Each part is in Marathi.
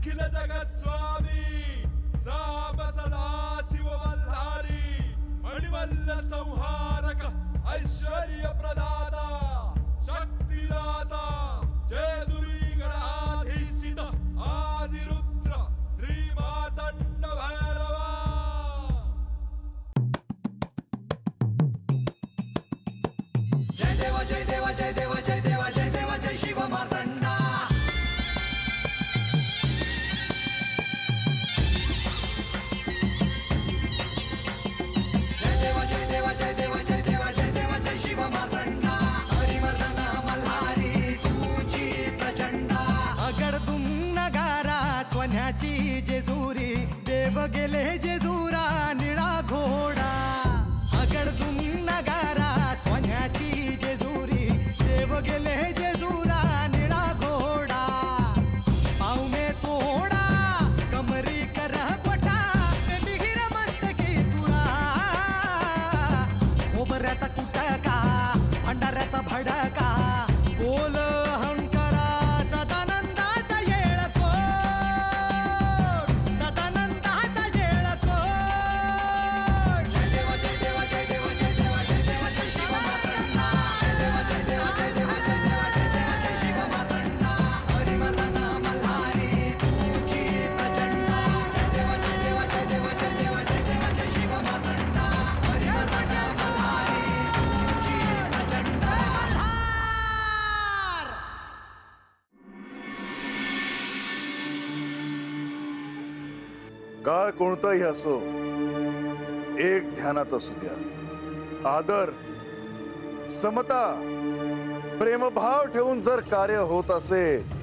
अखिल जगत स्वामी साब सदा शिव मल्हारी मणिमल्ल संहारक ऐश्वर्य प्रदाता शक्तिदाता जय दुरी गणाधीशित आदिरुद्र श्री मातंड भैरवा। जय देव जय देव जय देव जय देव जय देव जय शिव मातंडा। जय देव जय देव जय देव जय देव जय देव जय शिव मातंडा। हरिवर्धन मल्हारी तुझी प्रचंडा। अगडदुम नगारा सोन्याची जेजुरी देव गेले जेजुरा निळा घोडा। अगडदुम नगारा सोन्याची जेजुरी देव गेले जेजुरा निळा घोडा। पाऊ में तोडा कमरी कर पटा बिहिर मस्तकी तुरा। खोबऱ्याचा कुटका भंडाऱ्याचा भडका बोल अहंकारा सदानंदाचा येळकोट। सदानंदाचा येळकोट। जय देव जय देव जय देव जय देव जय देव जय शिव मातंडा। जय देव जय देव जय देव जय देव जय देव जय शिव मातंडा। हरिवर्धन मल्हारी तुझी प्रचंडा। जय देव जय देव जय देव जय देव जय देव जय शिव मातंडा। हरिवर्धन मल्हारी तुझी प्रचंडा। काळ कोणताही असो एक ध्यानात असू द्या। आदर समता प्रेमभाव ठेवून जर कार्य होत असेल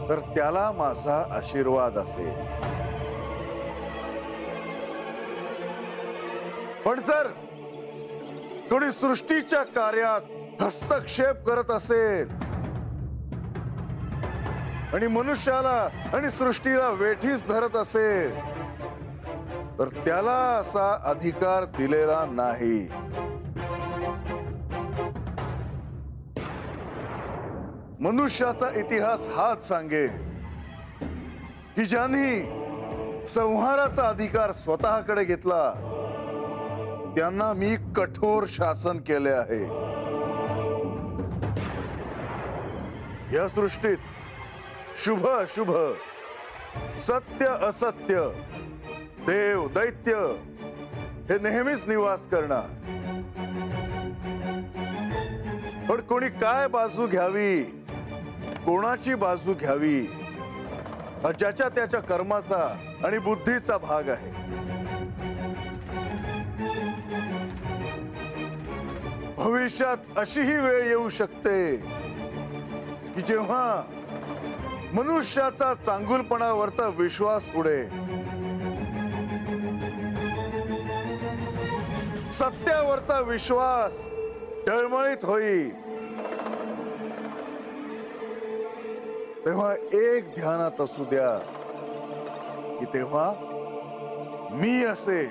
तर त्याला माझा आशीर्वाद असेल। पण जर कोणी सृष्टीच्या कार्यात हस्तक्षेप करत असेल आणि मनुष्याला आणि सृष्टीला वेठीस धरत असेल तर त्याला असा अधिकार दिलेला नाही। मनुष्याचा इतिहास हाच सांगे की ज्यांनी संहाराचा अधिकार स्वतःकडे घेतला त्यांना मी कठोर शासन केले आहे। या सृष्टीत शुभ अशुभ सत्य असत्य देव दैत्य हे नेहमीच निवास करणार। पण कोणी काय बाजू घ्यावी कोणाची बाजू घ्यावी हा ज्याच्या त्याच्या कर्माचा आणि बुद्धीचा भाग आहे। भविष्यात अशीही वेळ येऊ शकते की जेव्हा मनुष्याचा चांगुलपणावरचा विश्वास उडेल, सत्यावरचा विश्वास टळमळीत होईल। तेव्हा एक ध्यानात असू द्या की तेव्हा मी असे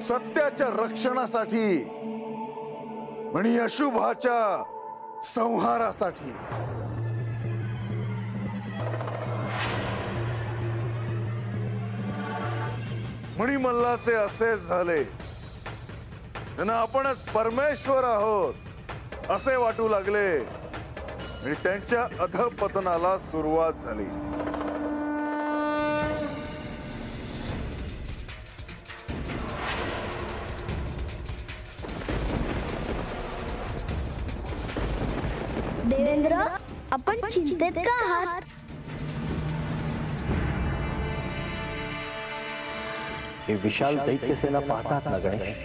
सत्याच्या रक्षणासाठी आणि अशुभाच्या संहारासाठी। मणिमल्लाचे असेच झाले। त्यांना आपणच परमेश्वर आहोत असे वाटू लागले आणि त्यांच्या अधपतनाला सुरुवात झाली। देवेंद्र, आपण चिंतेत का आहात? हे विशाल दैत्यसेना पाहतात ना गणेश,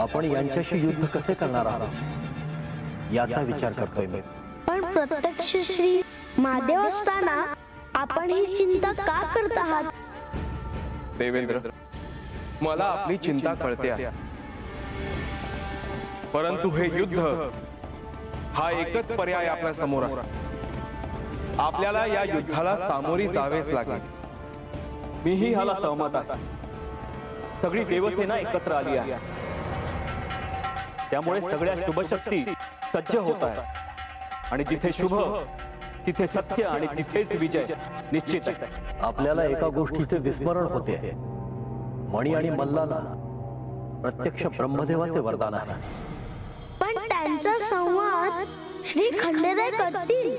आपण यांच्याशी युद्ध कसे करणार आहोत याचा विचार करतोय मी। पण प्रत्यक्ष श्री महादेव असताना आपण ही चिंता का करत आहात? देवेंद्र, मला आपली चिंता कळते, परंतु हे युद्ध हा एकच पर्याय आपल्या समोर आहे। आपल्याला या युद्धाला सामोरी जावेच लागेल। मीही ह्याला सहमत आहे। सगळी देवसेना एकत्र आली आहे, त्यामुळे सगळ्या शुभशक्ती सज्ज होत आहेत। आणि जिथे शुभ तिथे सत्य आणि तिथेच विजय निश्चित आहे. आपल्याला एका गोष्टीचे विस्मरण होते. मणी आणि मल्लाला प्रत्यक्ष ब्रह्मदेवाचे वरदान आहे. पण त्यांचा संवाद श्री खंडेराय करतील.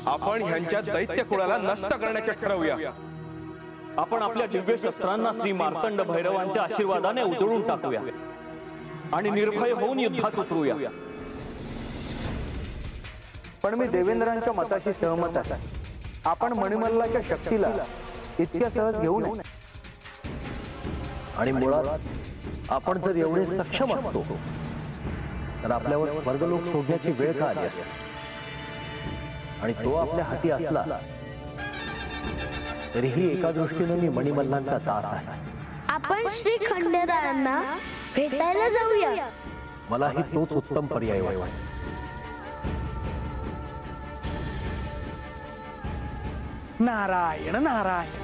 आपण ह्यांच्या दैत्य कुळाला नष्ट करण्याचे ठरवूया. आपण आपल्या दिव्य शस्त्रांना श्री मार्तंड भैरवांच्या आशीर्वादाने उधळून टाकूया आणि निर्भय होऊन युद्धात उतरूया. पण मी देवेंद्रांच्या मताशी सहमत आहे. आपण मणिमल्लाच्या शक्तीला इतक्या सहज घेऊ नये. आणि मुळात आपण जर एवढे सक्षम असतो तर आपल्यावर स्वर्गलोक शोधण्याची वेळ का आली असते. आणि तो आपल्या हाती असला तरीही एका दृष्टीने मी मणिमल्लांचा दास आहे. आपण श्री खंडेरायांना भेटायला जाऊया. मलाही तोच उत्तम पर्याय वाटतो. नारायण नारायण.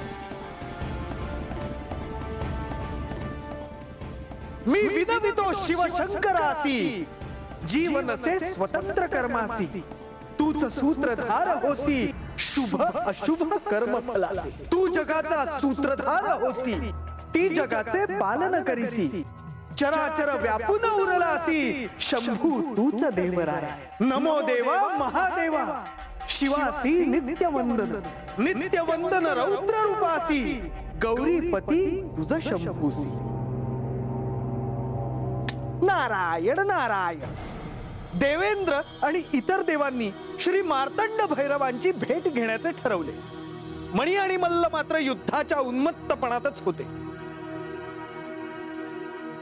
मी विनवितो शिवशंकरासी, जीवन से स्वतंत्र कर्मासी. तूच सूत्रधार होसी, शुभ अशुभ कर्म फलाते. तू जगाचा सूत्रधार होसी, ती जगाचे पालन करीसी. चराचर व्यापून उरलासी, शंभू तूच देवराय. नमो देवा महादेवा, शिवासी नित्यवंदन. नित्यवंदन रौद्र रूपासी, गौरीपती तुझ शंभूसी. नारायण नारायण. देवेंद्र आणि इतर देवांनी श्री मार्तंड भैरवांची भेट घेण्याचे ठरवले. मणी आणि मल्ल मात्र युद्धाच्या उन्मत्तपणातच होते.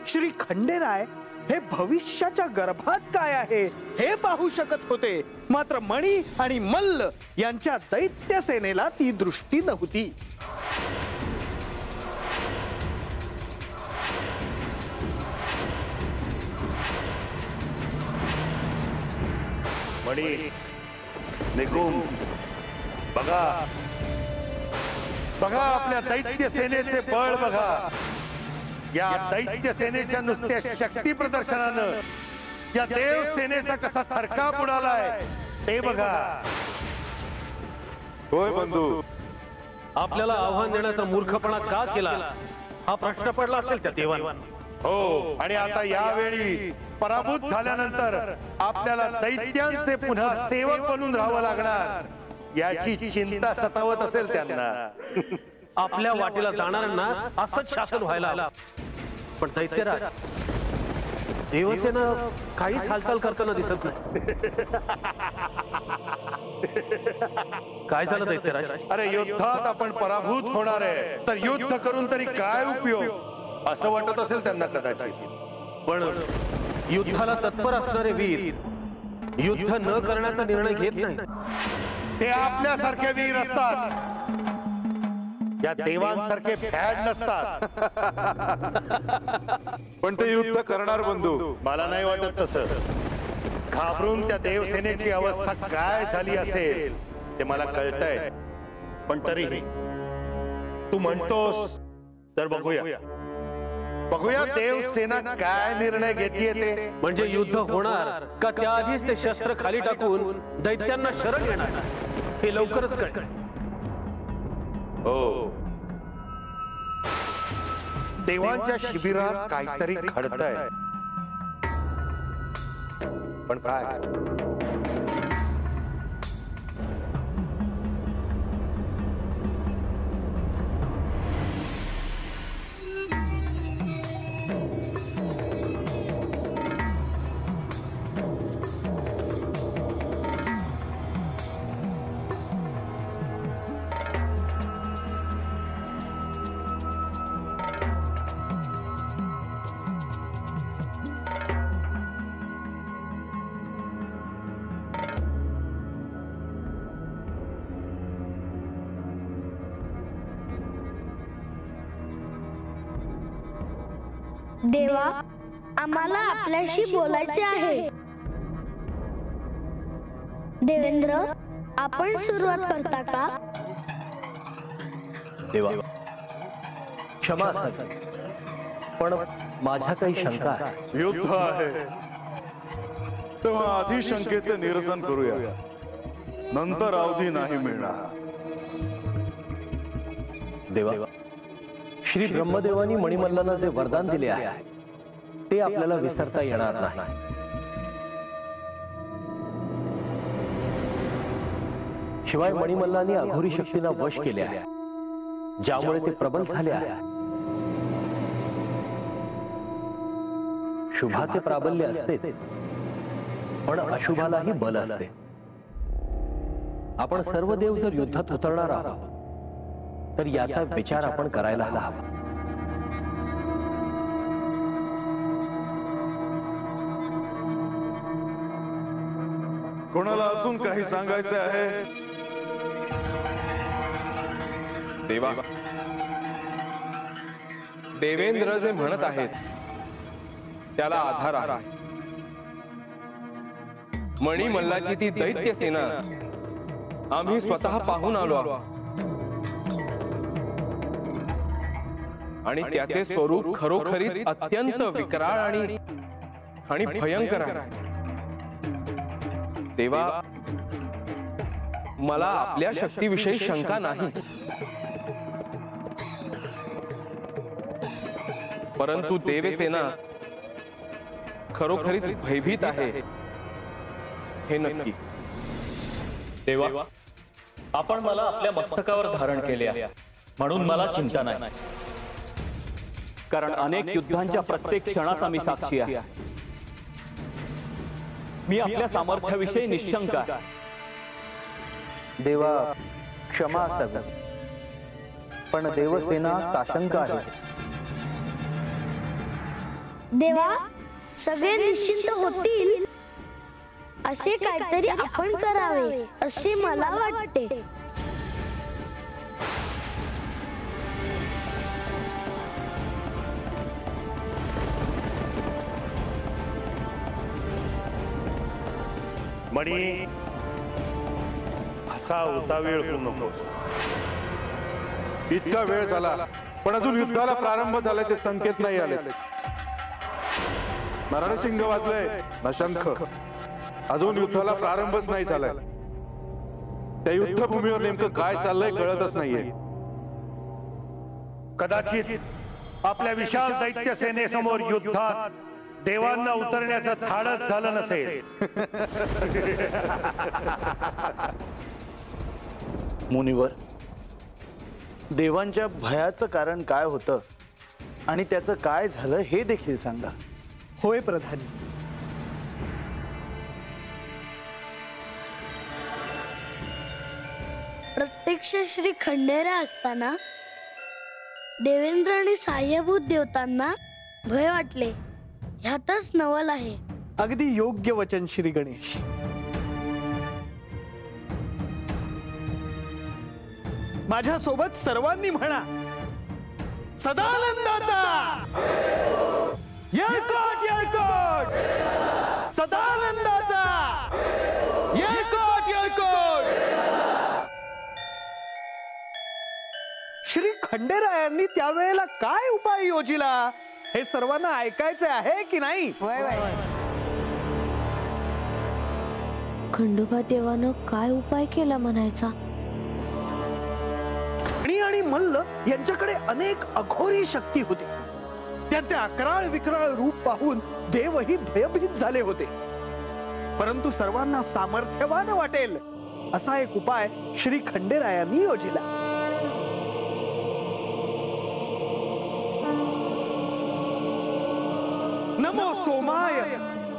श्री खंडेराय हे भविष्याच्या गर्भात काय आहे हे पाहू शकत होते. मात्र मणी आणि मल्ल यांच्या दैत्य सेनेला ती दृष्टी नव्हती. मणी निकुम बघा बघा आपल्या दैत्य सेनेचे बळ बघा. या दैत्य सेनेच्या नुसत्या शक्ती प्रदर्शनानं या देव सेनेचा कसा थरकाप उडालाय ते बघा. होय बंधू, आपल्याला आव्हान देण्याचा मूर्खपणा का केला हा प्रश्न पडला असेल त्या देवांना. हो. आणि आता यावेळी पराभूत झाल्यानंतर आपल्याला दैत्यांचे पुन्हा सेवक बनून राहावं लागणार याची चिंता सतावत असेल त्यांना. आपल्या वाटेला जाणाऱ्यांना असंच शासन व्हायला आला. पण दैत्यराज देवसेना काहीच हालचाल करताना दिसत नाही. काय झालं दैत्यराज? अरे युद्धात आपण पराभूत होणार आहे तर युद्ध करून तरी काय उपयोग असं वाटत असेल त्यांना कदाचित. पण युद्धाला तत्पर असणारे वीर युद्ध न करण्याचा निर्णय घेत नाही. ते आपल्यासारखे वीर असतात, या देवांसारखे फॅड नसतात. पण ते युद्ध करणार बंधू. मला नाही वाटत तसं. घाबरून त्या देवसेनेची अवस्था काय झाली असेल ते मला कळतंय. पण तरीही तू म्हणतोस तर बघूया बघूया देवसेना काय निर्णय घेतीये ते. म्हणजे युद्ध होणार का त्याआधीच ते शस्त्र खाली टाकून दैत्यांना शरण येणार हे लवकरच कळेल. हो. देवांच्या शिबिरात काहीतरी घडतंय. पण काय? देवा, आम्हाला आपल्याशी बोलायचे आहे. देवेंद्र, आपण सुरुवात करता का? देवा, क्षमा असावी, पण माझ्या काही शंका आहे. युद्ध आहे. तेव्हा आधी शंकेचे निरसन करूया, नंतर अवधी नाही मिळणार. देवा, श्री ब्रह्मदेवानी मणिमल्लांना जे वरदान दिले आहे ते आपल्याला विसरता येणार नाही. शिवाय मणिमल्लांनी अघोरी शक्तींना वश केले आहे, ज्यामुळे ते प्रबल झाले आहे. शुभाचे प्राबल्य असते, पण अशुभालाही बल असते. आपण सर्व देव जर युद्धात उतरणार आहोत तर याचा विचार आपण करायला हवा. कोणाला अजून काही सांगायचे आहे? देवा, देवेंद्र जे म्हणत आहेत त्याला आधार आहे. मणिमल्लाची ती दैत्य सेना आम्ही स्वतः पाहून आलो आहोत आणि त्याचे स्वरूप खरोखरीच अत्यंत विकराळ आणि भयंकर आहे. देवा, मला आपल्या शक्तीविषयी शंका नाही, परंतु देवसेना खरोखरीच भयभीत आहे हे नक्की. देवा, आपण मला आपल्या मस्तकावर धारण केले आहे म्हणून मला चिंता नाही, कारण अनेक युद्धांच्या प्रत्येक क्षणाचा मी साक्षी आहे. मी आपल्या सामर्थ्याविषयी निशंक आहे. देवा, क्षमा असावी, पण देवसेना साशंक आहे. देवा, सगळे निश्चिंत होतील असे काहीतरी आपण करावे असे मला वाटते. मणी, असा उतावीळ होऊ नकोस. इतका वेळ झाला पण अजून युद्धाला प्रारंभ झाल्याचे संकेत नाही आले. नरसिंह वाजले न शंख, अजून युद्धाला प्रारंभच नाही झालाय. त्या युद्धभूमीवर नेमकं काय चाललंय कळतच नाहीये. कदाचित आपल्या विशाल दैत्य सेनेसमोर युद्धात देवांना उतरण्याचं धाडस झालं नसेल. मुनिवर, देवांच्या भयाचं कारण काय होतं आणि त्याचं काय झालं हे देखील सांगा. होय प्रधानी. प्रत्यक्ष श्री खंडेरा असताना देवेंद्र आणि सहाय्यभूत देवतांना भय वाटले, ह्यातच नवल आहे. अगदी योग्य वचन श्री गणेश. माझ्या सोबत सर्वांनी म्हणा, सदानंदाचा येळकोट येळकोट, सदानंदाचा येळकोट येळकोट. श्री खंडेरायांनी त्यावेळेला काय उपाय योजिला हे सर्वांना ऐकायचे आहे की नाही? खंडोबा देवानं काय उपाय केला म्हणायचा? आणि मल्ल यांच्याकडे अनेक अघोरी शक्ती होती. त्यांचे अकराळ विकराळ रूप पाहून देवही भयभीत झाले होते. परंतु सर्वांना सामर्थ्यवान वाटेल असा एक उपाय श्री खंडेरायांनी योजिला. नमो सोमाय,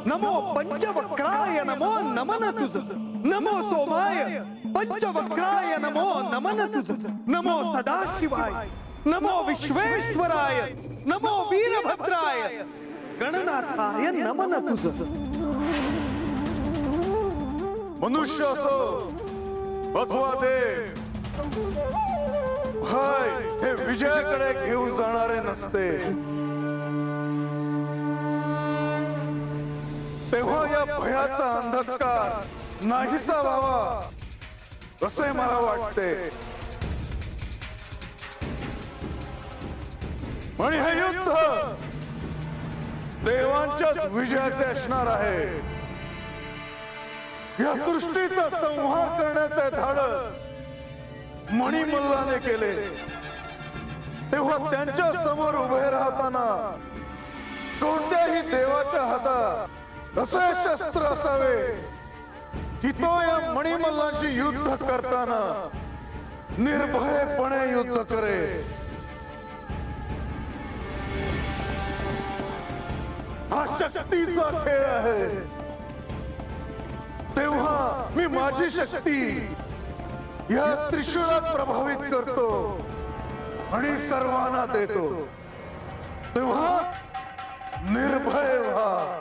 नमो पंचवक्राय, नमो नमन तुझ. नमो सोमाय, पंचवक्राय, नमो नमन तुझ. नमो सदाशिवाय, नमो विश्वेश्वराय, नमो वीरभद्राय, गणनाथाय नमन तुझ. मनुष्य असो अथवा देव, भय हे विजयाकडे घेऊन जाणारे नसते. तेव्हा या भयाचा अंधकार नाहीसा व्हावा असे मला वाटते. आणि हे युद्ध देवांच्याच विजयाचे असणार आहे. या सृष्टीचा संहार करण्याचे धाडस मणिमल्लाने केले, तेव्हा त्यांच्या समोर उभे राहताना कोणत्याही देवाच्या हातात असे शस्त्र असावे की तो या मणिमल्लांशी युद्ध करताना निर्भयपणे युद्ध करे. हा शक्तीचा खेळ आहे. तेव्हा मी माझी शक्ती या त्रिशूळात प्रभावित करतो आणि सर्वांना देतो. तेव्हा निर्भय व्हा.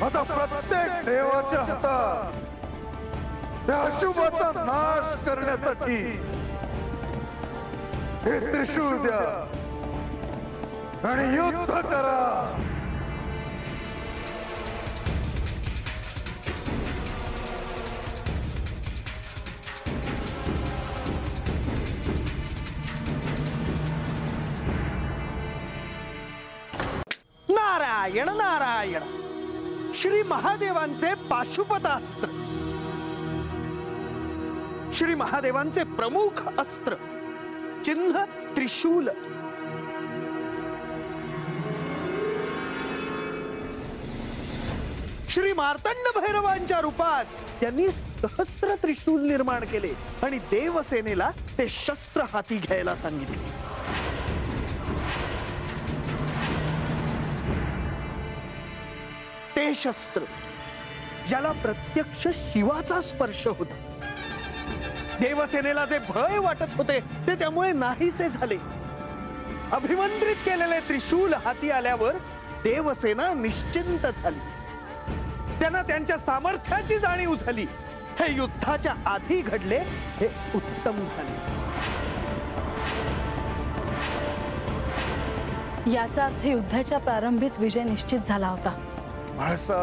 आता प्रत्येक देवाच्या हातात त्या अशुभाचा नाश करण्यासाठी हे त्रिशूळ द्या आणि युद्ध करा. नारायण नारायण. श्री महादेवांचे पाशुपतास्त्र, श्री महादेवांचे प्रमुख अस्त्र चिन्ह त्रिशूल. श्री मार्तंड भैरवांच्या रूपात त्यांनी सहस्त्र त्रिशूल निर्माण केले आणि देवसेनेला ते शस्त्र हाती घ्यायला सांगितले. ते शस्त्र ज्याला प्रत्यक्ष शिवाचा स्पर्श होता. देवसेनेला जे भय वाटत होते ते त्यामुळे नाहीसे झाले. अभिमंत्रित केलेले त्रिशूल हाती आल्यावर देवसेना निश्चिंत झाली. त्यांना त्यांच्या सामर्थ्याची जाणीव झाली. हे युद्धाच्या आधी घडले हे उत्तम झाले. याचा अर्थ युद्धाच्या प्रारंभीच विजय निश्चित झाला होता. म्हाळसा,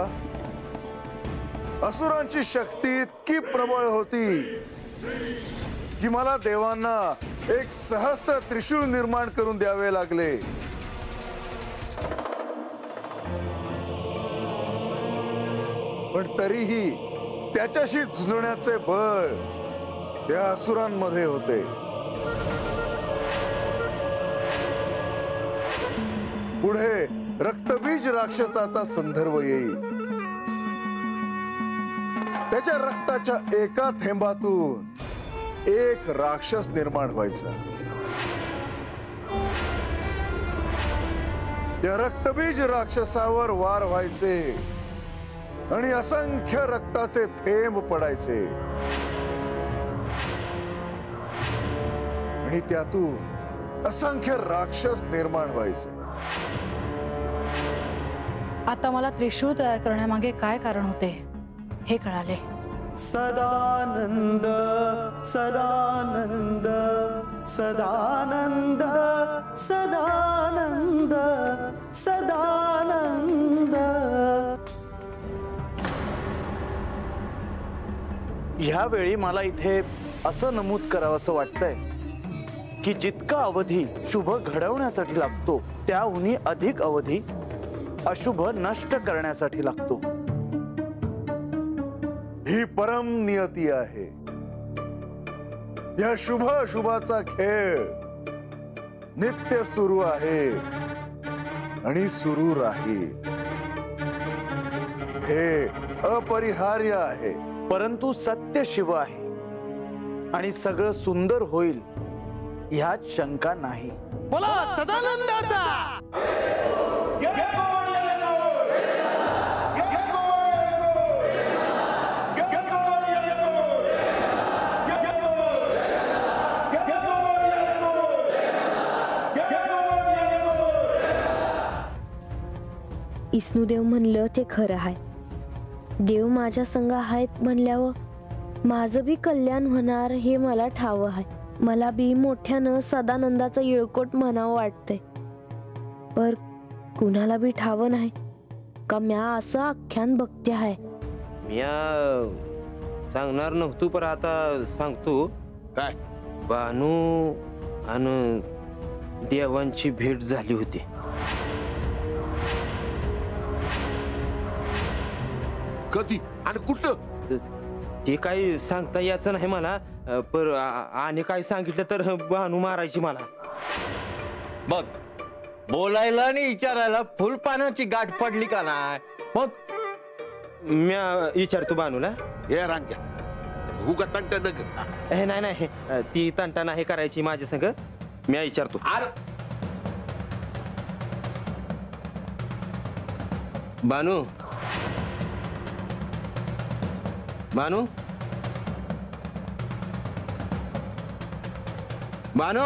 असुरांची शक्ती इतकी प्रबळ होती की मला देवांना एक सहस्त्र त्रिशूळ निर्माण करून द्यावे लागले. पण तरीही त्याच्याशी झुंजण्याचे बळ त्या असुरांमध्ये होते. पुढे रक्तबीज राक्षसाचा संदर्भ येईल. त्याच्या रक्ताच्या एका थेंबातून एक राक्षस निर्माण व्हायचा. त्या रक्तबीज राक्षसावर वार व्हायचे आणि असंख्य रक्ताचे थेंब पडायचे आणि त्यातून असंख्य राक्षस निर्माण व्हायचे. आता मला त्रिशूळ तयार करण्यामागे काय कारण होते हे कळाले. सदानंद सदानंद सदानंद सदानंद सदानंद. ह्यावेळी मला इथे असं नमूद करावंसं वाटतंय की जितका अवधी शुभ घडवण्यासाठी लागतो त्याहूनही अधिक अवधी अशुभ नष्ट करण्यासाठी लागतो. ही परम नियती आहे. या शुभ अशुभाचा खेळ नित्य सुरू आहे. आणि सुरू राहील. हे अपरिहार्य आहे. परंतु सत्य शिव आहे आणि सगळं सुंदर होईल ह्यात शंका नाही. बोला सदानंदाचा. विष्णुदेव म्हणलं ते खरं आहे. देव माझ्या संग आहेत म्हणल्यावर माझं बी कल्याण होणार हे मला ठाव आहे. मला बी मोठ्यानं सदानंदाचं येळकोट म्हणावं वाटतंय, पर कुणाला बी ठाव नाही का म्या असं आख्यान बघते आहे. म्या सांगणार नव्हतो पर आता सांगतो. काय बानू आणि देवांची भेट झाली होती. कधी आणि कुठं ते काही सांगता याचं नाही मला, पर आणि काय सांगितलं तर बानू मारायची मला. बघ, बोलायला आणि विचारायला फुलपानाची गाठ पडली का नाही? मग म्या विचारतो बानूला. हे रांग्या उगा तंट नग. नाही नाही, ती तंटा नाही करायची माझ्या संग. म्या विचारतो. बानू बानू बानू